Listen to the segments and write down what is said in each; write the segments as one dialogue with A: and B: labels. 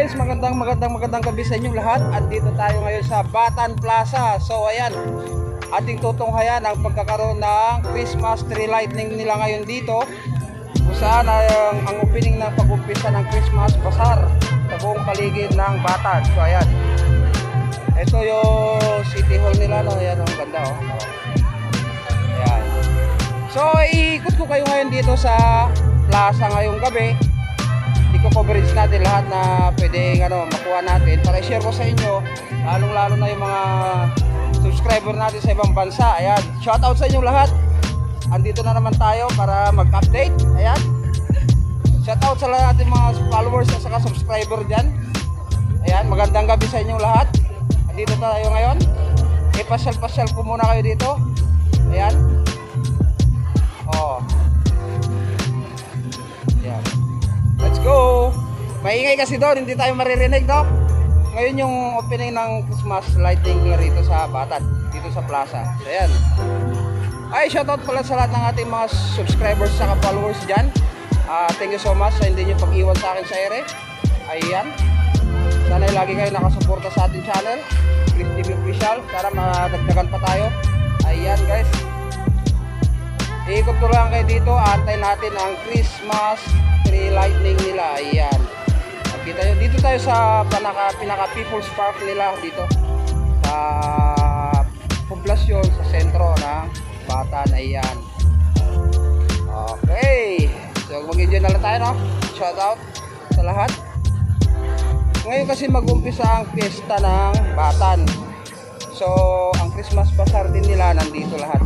A: guys, magandang gabi sa inyong lahat. Andito tayo ngayon sa Batan Plaza. So ayan, ating tutunghayan ang pagkakaroon ng Christmas tree lighting nila ngayon dito, kung saan ang opening ng pag-umpisa ng Christmas Bazaar sa buong paligid ng Batan. So ayan, ito yung City Hall nila, no? Ayan, ang ganda, oh. Ayan. So iikot ko kayo ngayon dito sa plaza ngayong gabi. Coverage natin lahat na pwedeng makuha natin para i-share ko sa inyo, lalong-lalo na yung mga subscriber natin sa ibang bansa. Ayan, shout out sa inyo lahat. Andito na naman tayo para mag-update. Ayan, shout out sa lahat ng mga followers at saka subscriber dyan. Ayan, magandang gabi sa inyo lahat. Andito tayo ngayon. Ipasyal-pasyal ko muna kayo dito. Ayan. Oh. Ayan. Let's go! Maingay kasi doon, hindi tayo maririnig, no? Ngayon yung opening ng Christmas lighting rito sa Batan, dito sa plaza. So ayan. Ay, shoutout pala sa lahat ng ating mga subscribers sa followers dyan. Thank you so much sa hindi nyo pag-iwan sa akin sa ere. Ayan. Sana lagi kayo nakasuporta sa ating channel, Chris TV Official, para madagdagan pa tayo. Ayan guys. Iikot ko lang kayo dito, antay natin ang Christmas tree lighting nila. Ayan. Nakita nyo, dito tayo sa pinaka People's Park nila dito sa poblasyon sa sentro ng Batan. Ayan. Okay. So mag-enjoy na lang tayo, no? Shout out sa lahat. Ngayon kasi mag-umpisa ang piyesta ng Batan. So ang Christmas Bazaar din nila nandito lahat.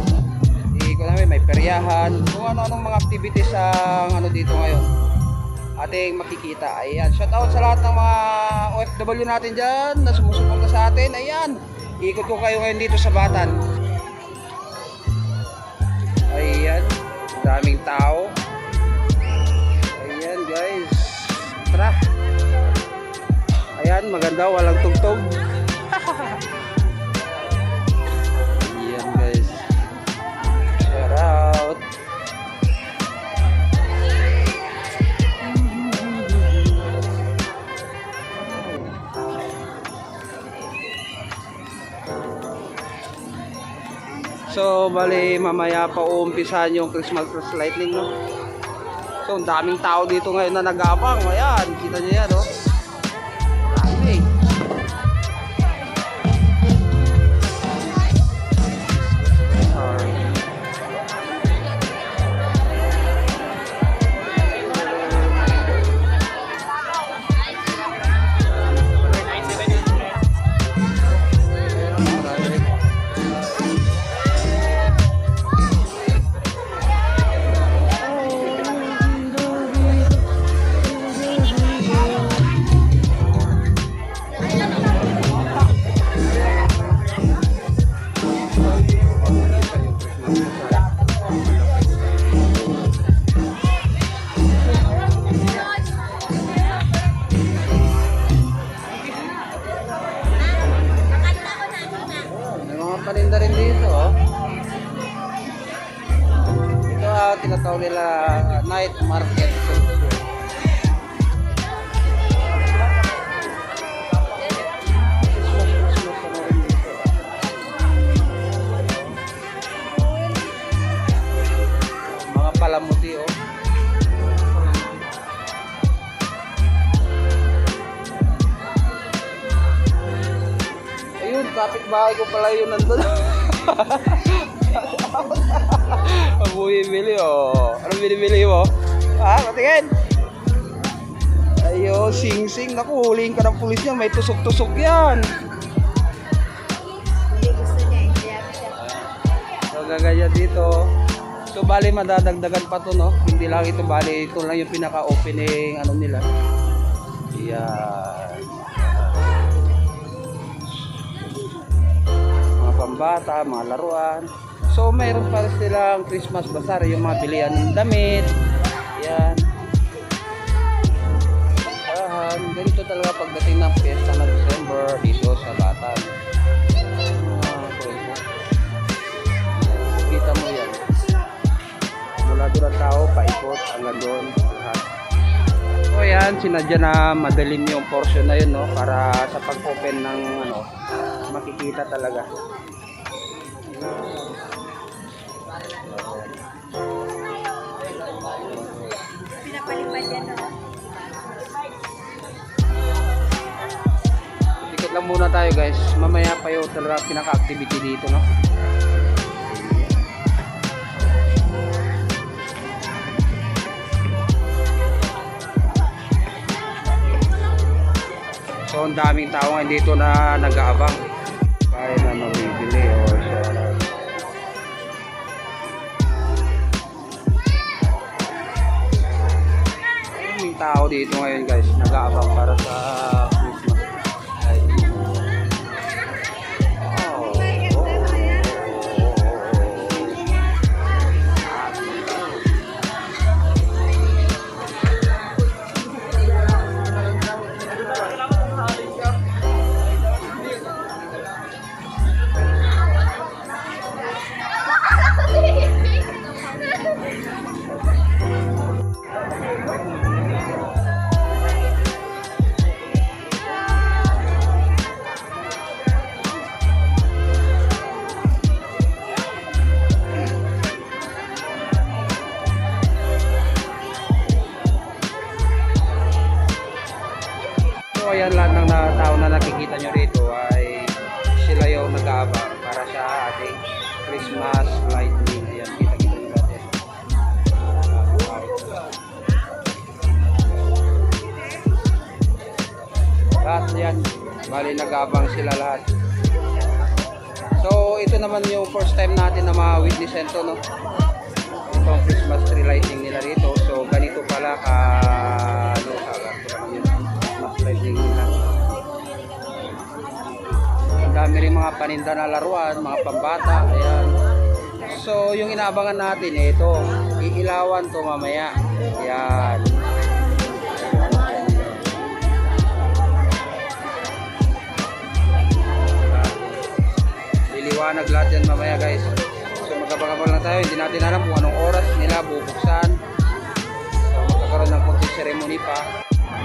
A: Kung namin may peryahan, kung ano-anong mga activities ang dito ngayon ating makikita. Ayan, shout out sa lahat ng mga OFW natin dyan na sumusuporta sa atin. Ayan, ikot ko kayo ngayon dito sa Batan. Ayan, daming tao. Ayan guys, tara. Ayan, maganda, walang tugtog. Ayan guys, shout out. So, bali mamaya pa uumpisahan yung Christmas lighting, no? So, ang daming tao dito ngayon na nag-aabang. Ayan, kita nyo yan, no? Dami. Paninda rin dito, oh. Ito tinatawag nila night market. Mga palamuti, oh. Kapit-bahay ko pala yun nandun. Bumibili, oh. Anong binibili mo? Patingin. Ayo, sing-sing. Naku, huliin ka ng pulis niya. May tusok-tusok yan. So, gagaya dito. So, bali madadagdagan pa to, no? Hindi lang ito, bali ito lang yung pinaka-opening nila. Yan. Pambata, mga laruan. So mayroon pa silang Christmas Bazaar, yung mga bilihan ng damit. Yan. Ganito talaga pagdating ng piyesta ng December dito sa Batan. Kita mo yan. Mula doon ang tao, paikot hanggang doon lahat. So yan, yan, sinadya na madilim yung portion na yun, no? Para sa pag-open ng ano, makikita talaga.
B: Pinapalipad yan, no?
A: Tikit lang muna tayo guys, mamaya pa yung talaga pinaka-activity dito, no? So ang daming tao ngayon dito na nag-aabang kaya na mabibili o siya. Daming tao dito ngayon guys, nag-aabang para sa Christmas. So ayan, lahat ng tao na nakikita nyo rito ay sila yung nag-aabang para sa ating Christmas lighting. Ayan, kita-kita nyo natin. Lahat yan, bali nag-aabang sila lahat. So ito naman yung first time natin na ma-witnessan to, no? Itong Christmas tree lighting nila rito. So ganito pala ka ano, lighting nila. Ang dami rin mga paninda na laruan, mga pambata. Ayan. So yung inaabangan natin ito, iilawan to mamaya. Ayan. Liliwanag lahat yan mamaya guys. So magkabang-abang lang tayo, hindi natin alam kung anong oras nila bubuksan. So magkakaroon ng konting ceremony pa.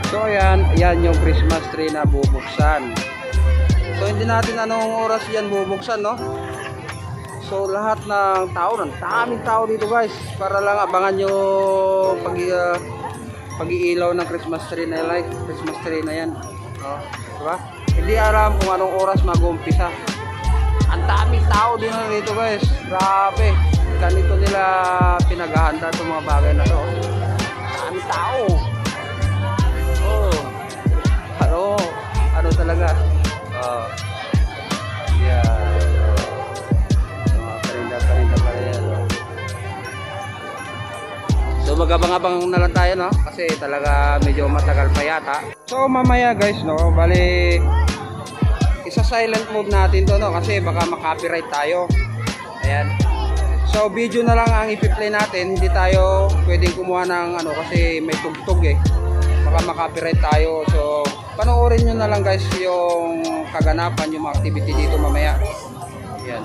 A: So ayan, yan yung Christmas tree na bubuksan. So hindi natin anong oras yan bubuksan, no? So lahat ng tao, ng daming tao dito guys, para lang abangan yung pag-iilaw ng Christmas tree na light, Christmas tree na yan. Oh, diba? Hindi alam kung anong oras mag-umpisa. Ang daming tao din dito guys, grabe. Ganito nila pinaghahanda itong mga bagay na to. Daming tao. Ano talaga? Yeah. Parinda pa rin. So magabang-abang na lang tayo, no? Kasi talaga medyo matagal pa yata. So mamaya guys, no? Bali isa silent mode natin to, no? Kasi baka ma-copyright tayo. Ayan. So video na lang ang i-play natin. Hindi tayo pwedeng kumuha ng ano kasi may tugtog eh. Baka ma-copyright tayo. So panoorin nyo na lang guys yung kaganapan, yung mga activity dito mamaya. Yan.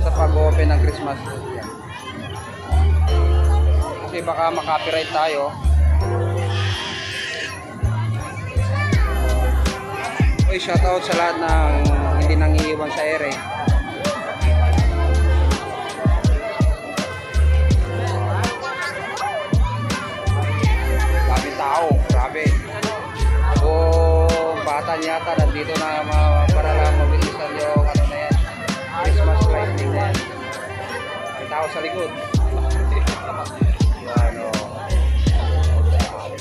A: Sa pag-open ng Christmas. Yan. Kasi baka ma-copyright tayo. Uy, shoutout sa lahat ng hindi nangiiwan sa ere. Grabe tao, grabe. Bata yata nandito na para lang mabilisan yung ano na yan, Christmas lighting na yan. May tao sa likod. Ano,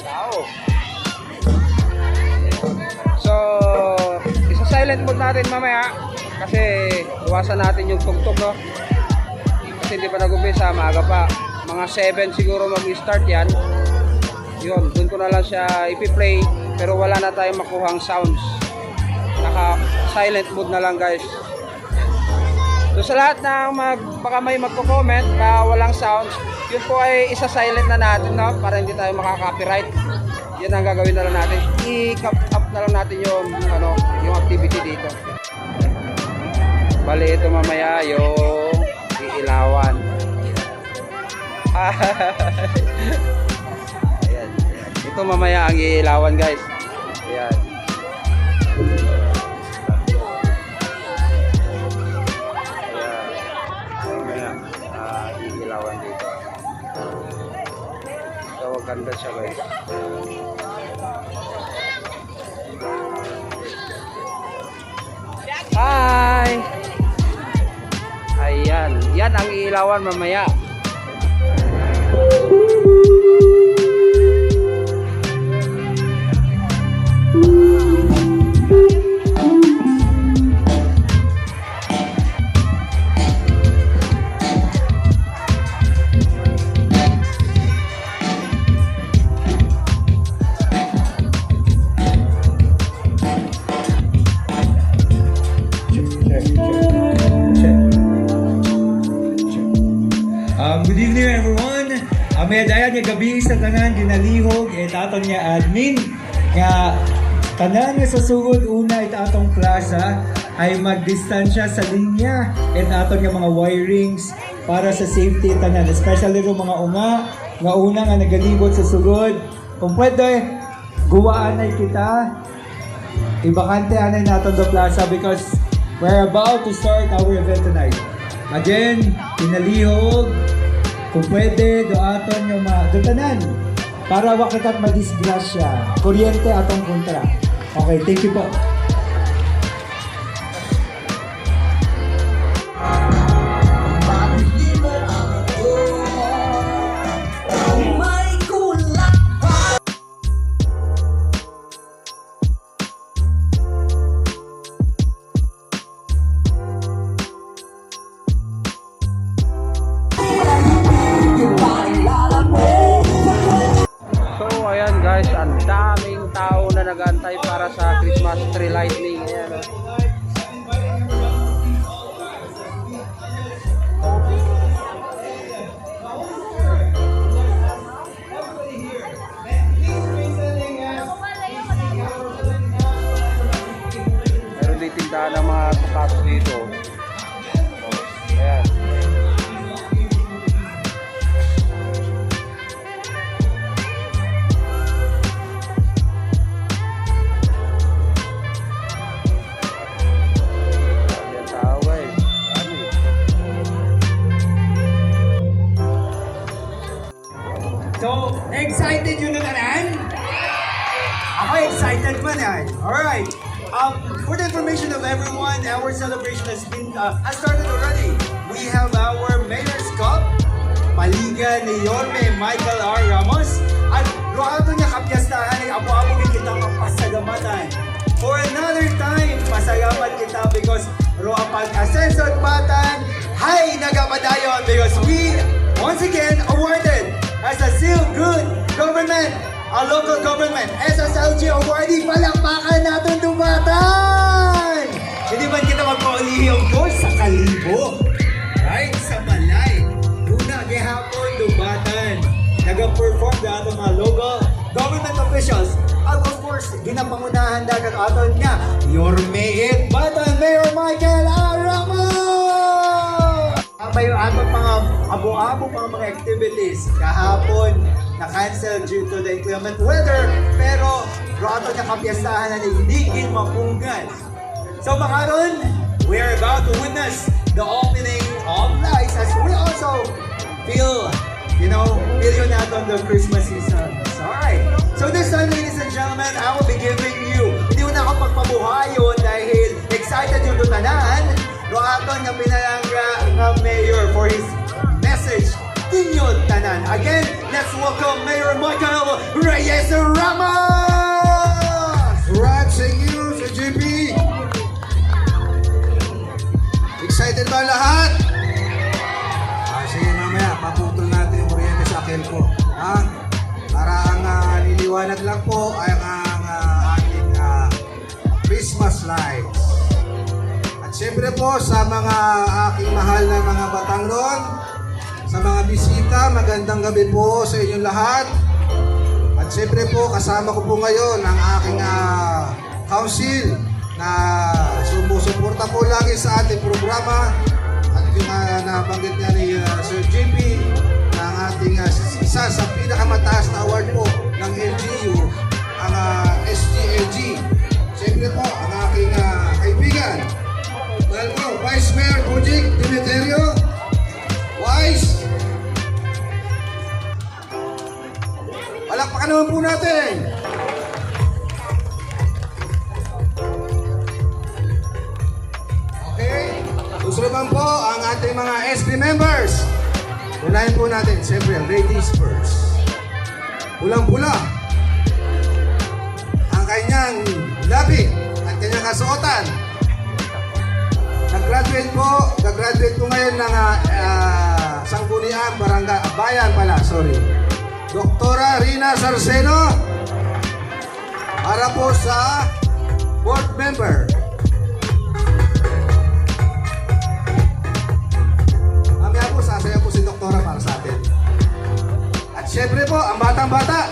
A: tao. So isa silent mode natin mamaya kasi iwasan natin yung tugtog, no? Kasi hindi pa nag-umpisa, maaga pa, mga 7 siguro mag-start yan. Yun, dun ko na lang siya ipi-play. Pero wala na tayong makuhang sounds. Naka silent mode na lang guys. So sa lahat ng baka may magko-comment na walang sounds, yun po ay isa silent na natin, no? Para hindi tayo makaka-copyright. Yan ang gagawin na lang natin. I-cap up na lang natin yung ano, yung activity dito. Bali ito mamaya yung iilawan. Ayan. ito mamaya ang iilawan guys. Ayan. Ayan. Mamaya iilawan dito. So ganda siya guys. Hi! Ayan. Yan ang iilawan mamaya.
C: Good evening everyone. May daya niya gabi sa tanan ginalihog at atong niya admin nga tanan nga sa sugod una it atong plaza ay magdistansya sa linya at atong nga mga wirings para sa safety tanan, especially ro mga unga nga una nga nagalibot sa sugod. Kung pwede guwaan ay kita ibakante anay naton the plaza because we're about to start our event tonight. Again, pinalihog kung pwede, doaton yung dotanan para wakitat madisgrasya. Kuryente atong kontra. Okay, thank you po.
A: So ayan guys, ang daming tao na nag-aantay para sa Christmas tree lighting. Ayan, oh. Meron din tindahan ng mga sapatos dito. Oh, ayan.
C: So, excited yun na tanan? Ako excited man yan. Alright. For the information of everyone, our celebration has started already. We have our Mayor's Cup, Paliga ni Yorme Michael R. Ramos. At roato niya kapyastahan ay apo-apo kita kapasagamatan. For another time, pasalamat kita because roa pag-asenso at batan, hay nagapadayon because we once again awarded as a Seal Good Government, a local government, SSLG awardee, palakpakan natin Dubatan! Hindi ba kita magpaulihi of course sa Kalibo? Right? Sa Malay. Una, gihapon Dubatan. Nag-perform na ato mga local government officials. At of course, ginapangunahan dagat aton nga, Yorme It Batan, Mayor Michael R. Ramos! May atong mga abo-abo pang mga activities kahapon na-cancel due to the inclement weather pero roto niya kapyasahan na hindi mapunggan. So makaron, we are about to witness the opening of lights as we also feel, feel natin the Christmas season. Alright. So this time, ladies and gentlemen, I will be giving you, hindi ko na ako pagpabuhayon dahil excited yung tutanan. Roaton nga pinalangga ng Mayor for his message. Tinyo tanan. Again, let's welcome Mayor Michael Reyes Ramos!
D: Right, thank you, Sir JP. Excited ba lahat? Sige, mamaya, paputol natin yung kuryente sa Kelpo. Para ang niliwanag lang po ay ang ating Christmas lights. At siyempre po sa mga aking mahal na mga Batanglon, sa mga bisita, magandang gabi po sa inyong lahat. At siyempre po, kasama ko po ngayon ang aking council na sumusuporta po lagi sa ating programa. At yung nabanggit niya ni Sir JP, na ang ating isa sa pinakamataas na award po ng LGU, ang SGLG. Siyempre po, ang aking kaibigan, dahil po, Vice Mayor Bujik Dimiterio, Vice. Palakpakan naman po natin. Okay, susunod naman po ang ating mga SB members. Unahin po natin, siyempre, ladies first. Pulang-pula ang kanyang labi at kanyang kasuotan. Nag-graduate po ngayon ng Sangguniang Barangay, Bayan pala, sorry. Doktora Rina Sarceno para po sa board member. Mamaya po, sasaya po si Doktora para sa atin. At syempre po, ang batang-bata,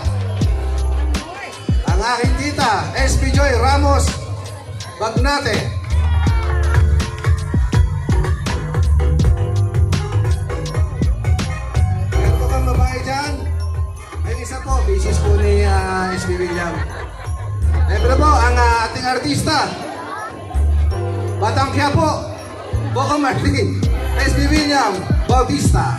D: ang aking tita, SB Joy Ramos Bagnate. Meron pa bang babae dyan? May isa po, basis po ni SB William. Siyempre po, ang ating artista, Batang Quiapo, Boko Martin, SB William Bautista.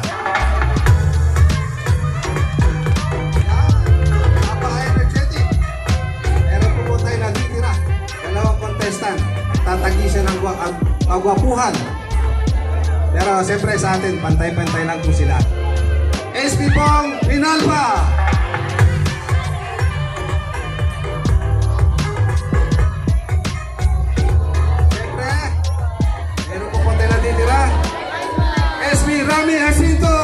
D: Napaka-energetic. Meron po tayo natitira. Dalawang contestant. Tatagisan ng kagwapuhan. Pero siyempre sa atin, pantay-pantay lang po sila. SB Pong Rinalpa. Siyempre, meron po tayo natitira. SB Rami Jacinto.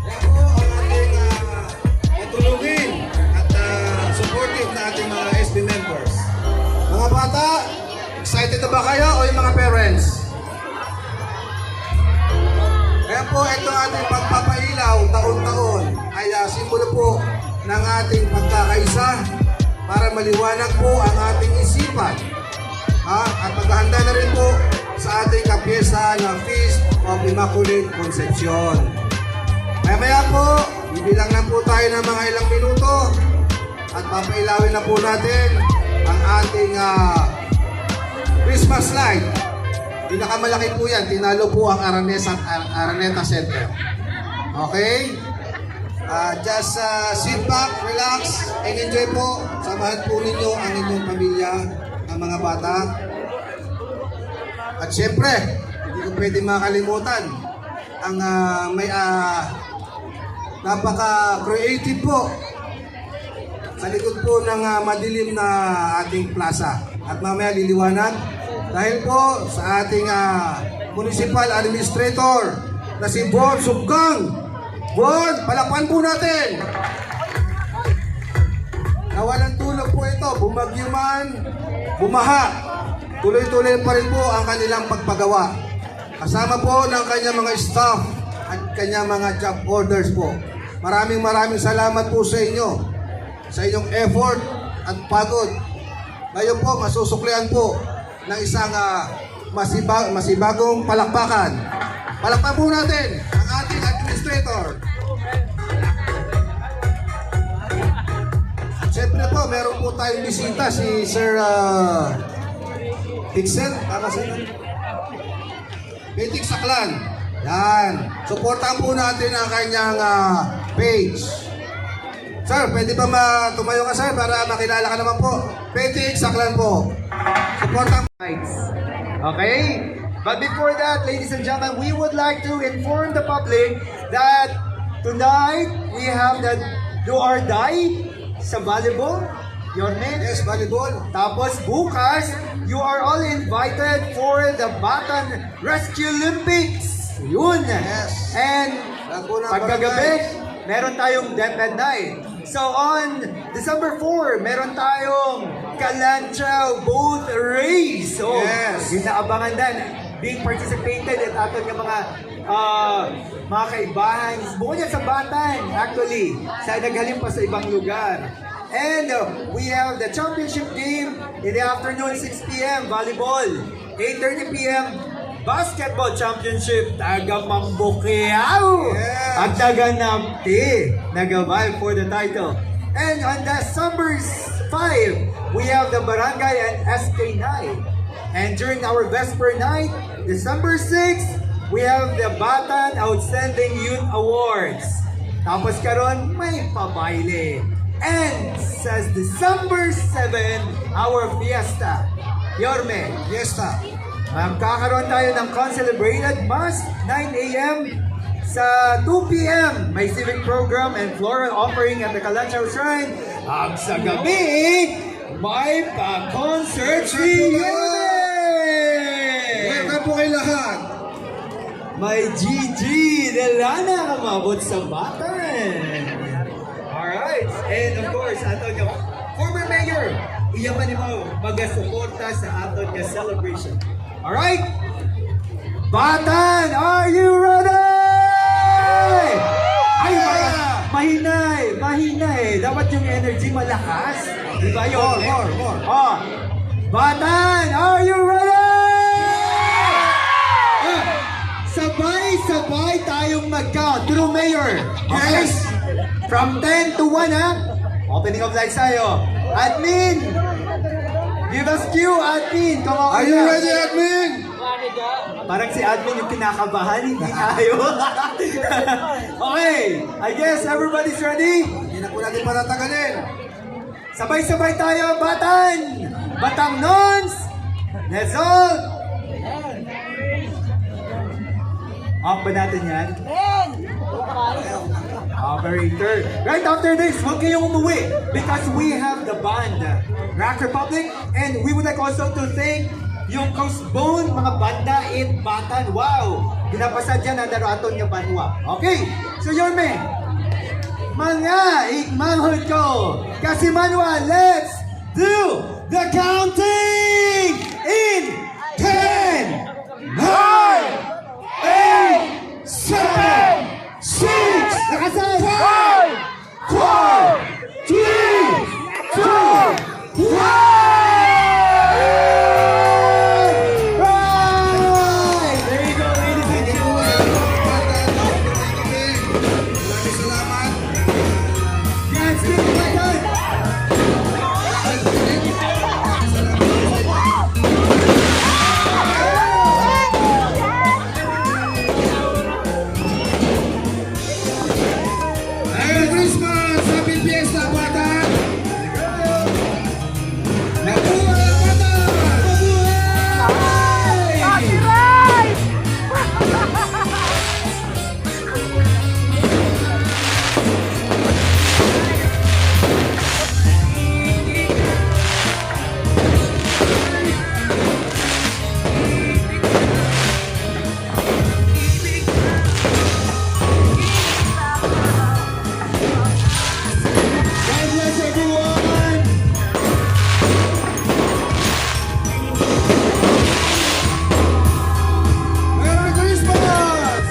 D: Yan po ang ating matulungin at supportive na ating mga SB members. Mga bata, excited na ba kayo o yung mga parents? Kaya po, ito ating pagpapailaw taon-taon ay simbolo po ng ating pagkakaisa para maliwanag po ang ating isipan. At maghahanda na rin po sa ating kapiesa ng Feast of Immaculate Conception. Maya po, bibilang lang po tayo ng mga ilang minuto at papailawin na po natin ang ating Christmas light. Pinakamalaki po yan, tinalo po ang Araneta Center. Okay? Just sit back, relax, and enjoy po. Samahan po ninyo ang inyong pamilya, ang mga bata. At syempre, hindi ko pwede makalimutan ang may napaka-creative po sa likod po ng madilim na ating plaza. At mamaya liliwanag dahil po sa ating municipal administrator na si Bon Subgang. Bon, palakpan po natin! Nawalan tulog po ito, bumagyo man, bumaha. Tuloy-tuloy pa rin po ang kanilang pagpagawa. Kasama po ng kanyang mga staff at kanyang mga job orders po. Maraming salamat po sa inyo, sa inyong effort at pagod. Ngayon po, masusuklian po ng isang masibagong palakpakan. Palakpan po natin ang ating administrator. At syempre po, meron po tayong bisita si Sir Pixel. Tama sila? Betik Saklan. Yan. Supportan po natin ang kanyang page. Sir, pwede ba tumayo ka, sir, para makilala ka naman po? Betik Saklan po. Supportan.
C: Okay? But before that, ladies and gentlemen, we would like to inform the public that tonight we have the Do or Die sa volleyball. Your name?
D: Yes, volleyball.
C: Tapos bukas, you are all invited for the Batan Rescue Olympics. Yun.
D: Yes.
C: And pagkagabi, meron tayong Deathbed Night. So on December 4, meron tayong Kalantraw Boat Race. So,
D: Yes.
C: yun naabangan din. Being participated at aton ng mga kaibahan. Bukod yan sa Batan, actually. Sa naghalim pa sa ibang lugar. And we have the championship game in the afternoon, 6 p.m. volleyball. 8:30 p.m. Basketball Championship taga Mambukiao
D: Yes.
C: at taga Namti nagabay for the title. And on December 5, we have the Barangay and SK night. And during our Vesper night, December 6, we have the Batan Outstanding Youth Awards. Tapos karon may pabaile. And says December 7, our fiesta. Yorme,
D: Fiesta.
C: magkakaroon tayo ng Concelebrated Mass 9 a.m. sa 2 p.m. May civic program and floral offering at the Kalanchaw Shrine. At sa gabi, may pa-concert si Yorme!
D: Welcome po kayo lahat.
C: May Gigi Delana kamabot sa Batan. Alright, and of course, ato yung former mayor, iyaman ni mo mag-suporta sa ato nga celebration. Alright? Batan, are you ready? Ay, mahinay. Dapat yung energy malakas. Di ba yun?
D: More.
C: Oh, Batan, are you ready? Sabay tayong mag-count. True Mayor. Yes. From 10 to 1, ha? Opening of lights tayo. Admin! Give us cue, Admin. Come on.
D: Are you ready, admin?
C: Parang si Admin yung kinakabahan, hindi tayo. Okay. I guess everybody's ready.
D: Hindi na po natin patatagalin.
C: Sabay-sabay tayo, Batan! Batang Nons! Nezol! Off ba natin yan? Very third. Right after this, huwag kayong umuwi because we have the band, Rock Republic, and we would like also to thank yung Coastbone, mga banda in Batan. Wow! Pinapasa dyan ang daraton yung banwa. Okay, so Yorme, mga ikmanghod ko, kasi manwa, let's do the counting in 10, 9, 8, 7, 6, 5, 4, 3, 2, 1! Right! There you go, ladies and gentlemen.
D: Maraming salamat.
C: Yes, good button!
D: Merry Christmas! Happy Fiesta, Batan! Mabuhay ang Batan!
C: God bless everyone!
D: Merry Christmas!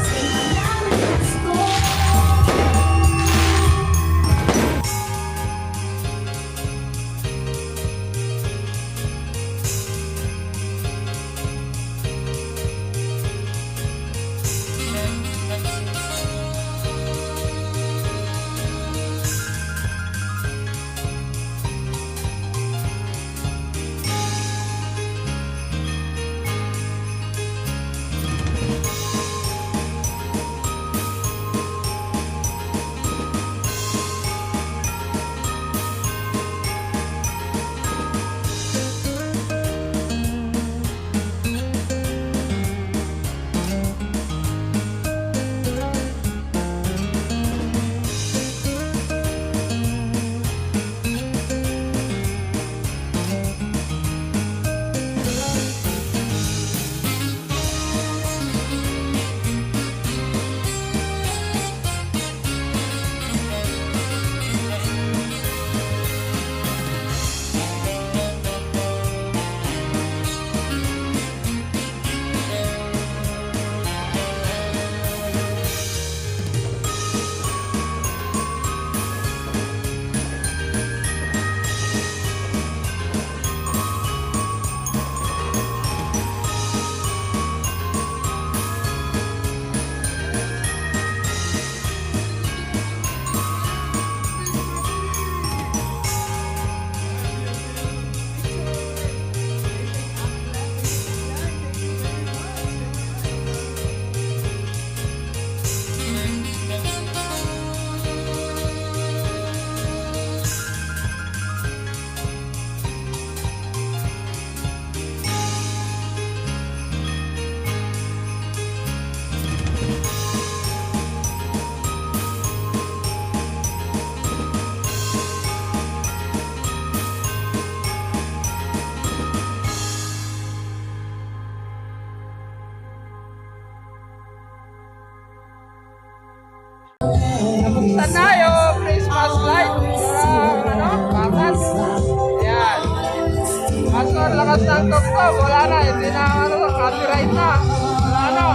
A: Buksan na yung Christmas light. Ano? Batas. Ayan. Kaso ang lakas ng tugtog. Wala na. Hindi na ano, copyright na. Wala na.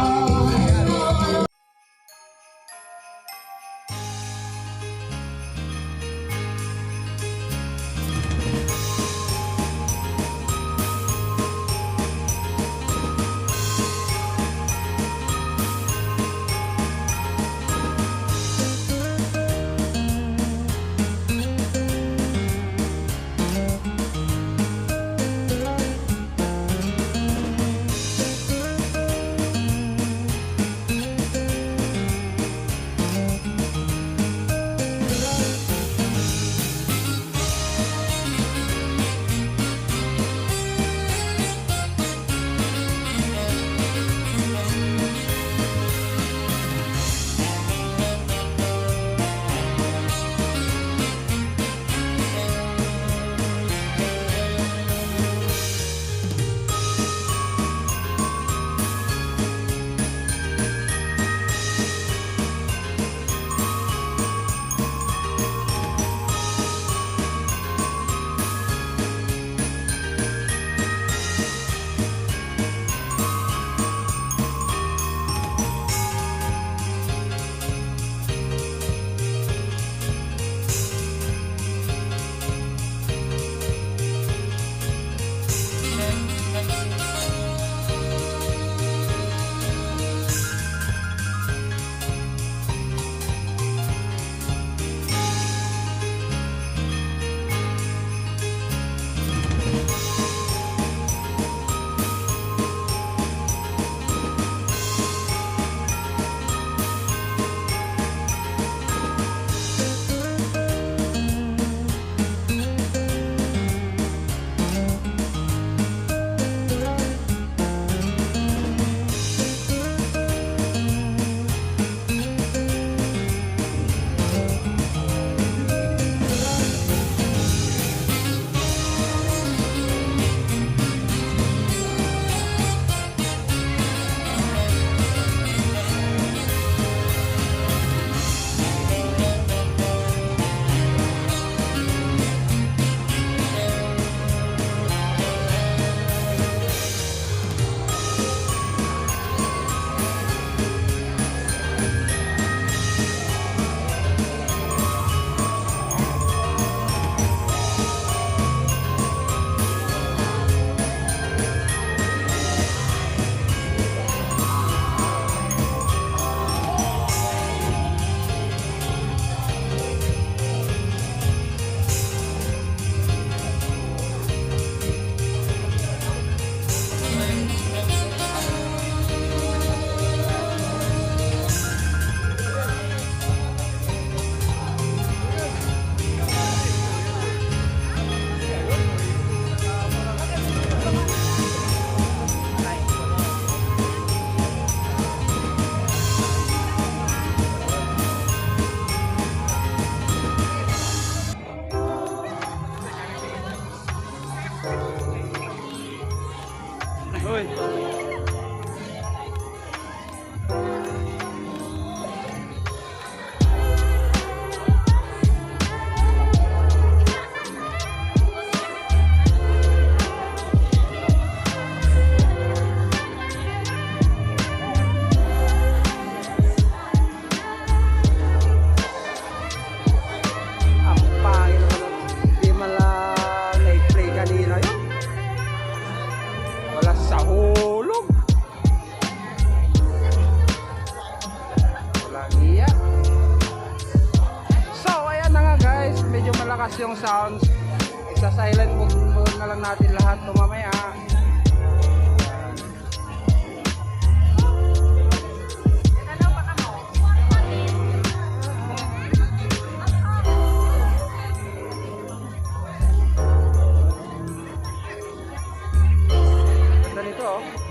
A: malakas yung sounds, isa-silent mode na lang natin lahat to mamaya. Ganda nito oh.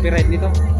A: copyright nito.